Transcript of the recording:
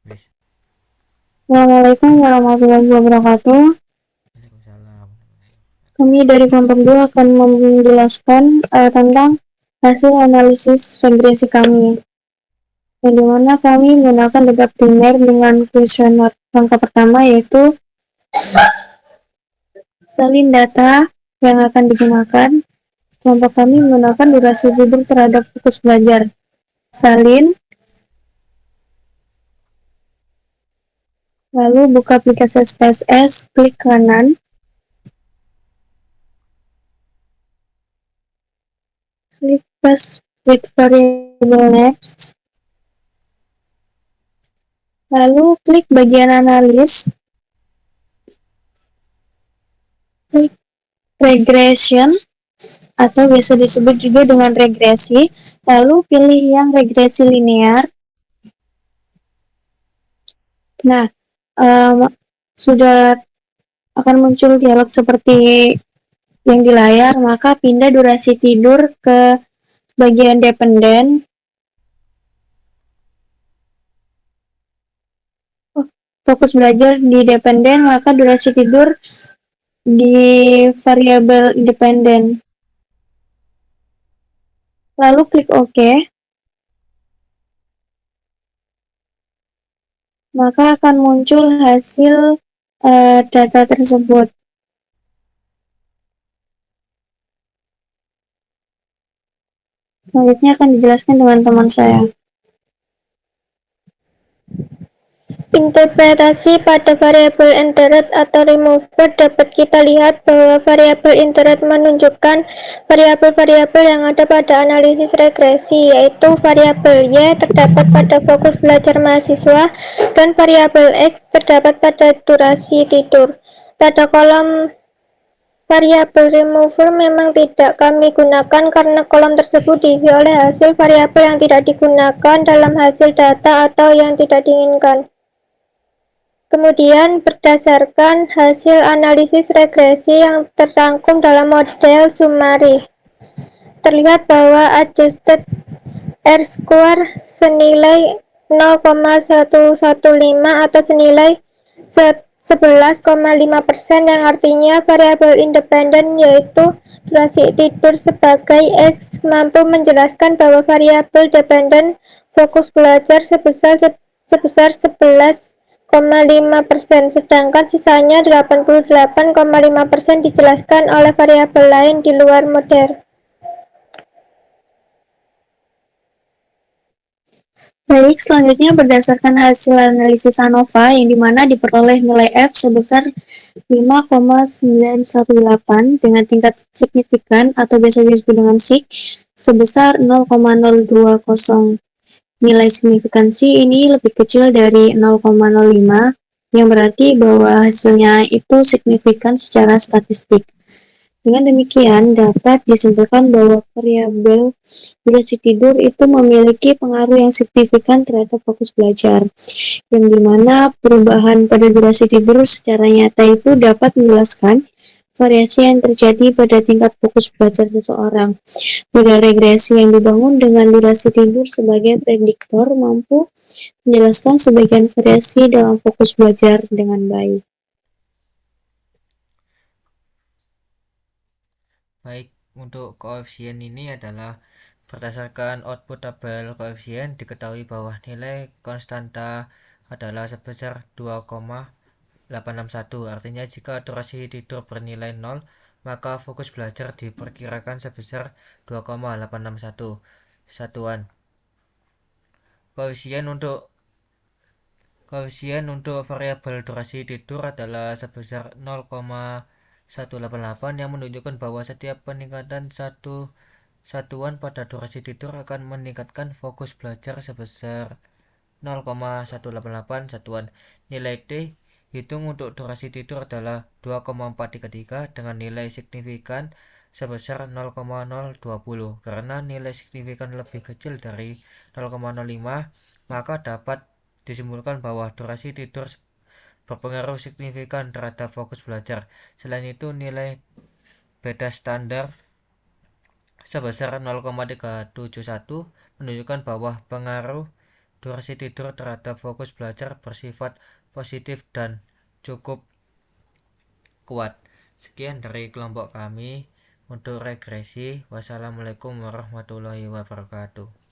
Wis. Assalamualaikum warahmatullahi wabarakatuh. Waalaikumsalam. Kami dari kelompok 2 akan menjelaskan tentang hasil analisis regresi kami, yang dimana kami menggunakan data primer dengan kuesioner. Langkah pertama yaitu salin data yang akan digunakan. Kelompok kami menggunakan durasi tidur terhadap fokus belajar. Salin, lalu buka aplikasi SPSS, klik kanan, klik pass with variable next, lalu klik bagian analis, klik regression atau biasa disebut juga dengan regresi, lalu pilih yang regresi linear. Nah, sudah akan muncul dialog seperti yang di layar, maka pindah durasi tidur ke bagian dependen. Fokus belajar di dependen, maka durasi tidur di variabel independen. Lalu klik OK, maka akan muncul hasil data tersebut. Selanjutnya akan dijelaskan dengan teman saya. Interpretasi pada variabel interrupt atau remover dapat kita lihat bahwa variabel interrupt menunjukkan variabel-variabel yang ada pada analisis regresi, yaitu variabel Y terdapat pada fokus belajar mahasiswa dan variabel X terdapat pada durasi tidur. Pada kolom variabel remover memang tidak kami gunakan karena kolom tersebut diisi oleh hasil variabel yang tidak digunakan dalam hasil data atau yang tidak diinginkan. Kemudian, berdasarkan hasil analisis regresi yang terangkum dalam model Summary, terlihat bahwa adjusted R-square senilai 0,115 atau senilai 11,5%, yang artinya variabel independen yaitu durasi tidur sebagai X mampu menjelaskan bahwa variabel dependen fokus belajar sebesar 11,5%, sedangkan sisanya 88,5% dijelaskan oleh variabel lain di luar model. Baik, selanjutnya berdasarkan hasil analisis ANOVA yang dimana diperoleh nilai F sebesar 5,918 dengan tingkat signifikan atau biasa disebut dengan SIG sebesar 0,020. Nilai signifikansi ini lebih kecil dari 0,05 yang berarti bahwa hasilnya itu signifikan secara statistik. Dengan demikian, dapat disimpulkan bahwa variabel durasi tidur itu memiliki pengaruh yang signifikan terhadap fokus belajar, yang dimana perubahan pada durasi tidur secara nyata itu dapat menjelaskan variasi yang terjadi pada tingkat fokus belajar seseorang. Model regresi yang dibangun dengan durasi tidur sebagai prediktor mampu menjelaskan sebagian variasi dalam fokus belajar dengan baik. Baik, untuk koefisien ini adalah berdasarkan output tabel koefisien diketahui bahwa nilai konstanta adalah sebesar 2,861. Artinya jika durasi tidur bernilai 0, maka fokus belajar diperkirakan sebesar 2,861 satuan. Koefisien untuk variabel durasi tidur adalah sebesar 0,188 yang menunjukkan bahwa setiap peningkatan satu satuan pada durasi tidur akan meningkatkan fokus belajar sebesar 0,188 satuan. Nilai T hitung untuk durasi tidur adalah 2,433 dengan nilai signifikan sebesar 0,020. Karena nilai signifikan lebih kecil dari 0,05, maka dapat disimpulkan bahwa durasi tidur berpengaruh signifikan terhadap fokus belajar. Selain itu, nilai beta standar sebesar 0,371 menunjukkan bahwa pengaruh durasi tidur terhadap fokus belajar bersifat positif dan cukup kuat. Sekian dari kelompok kami untuk regresi. Wassalamualaikum warahmatullahi wabarakatuh.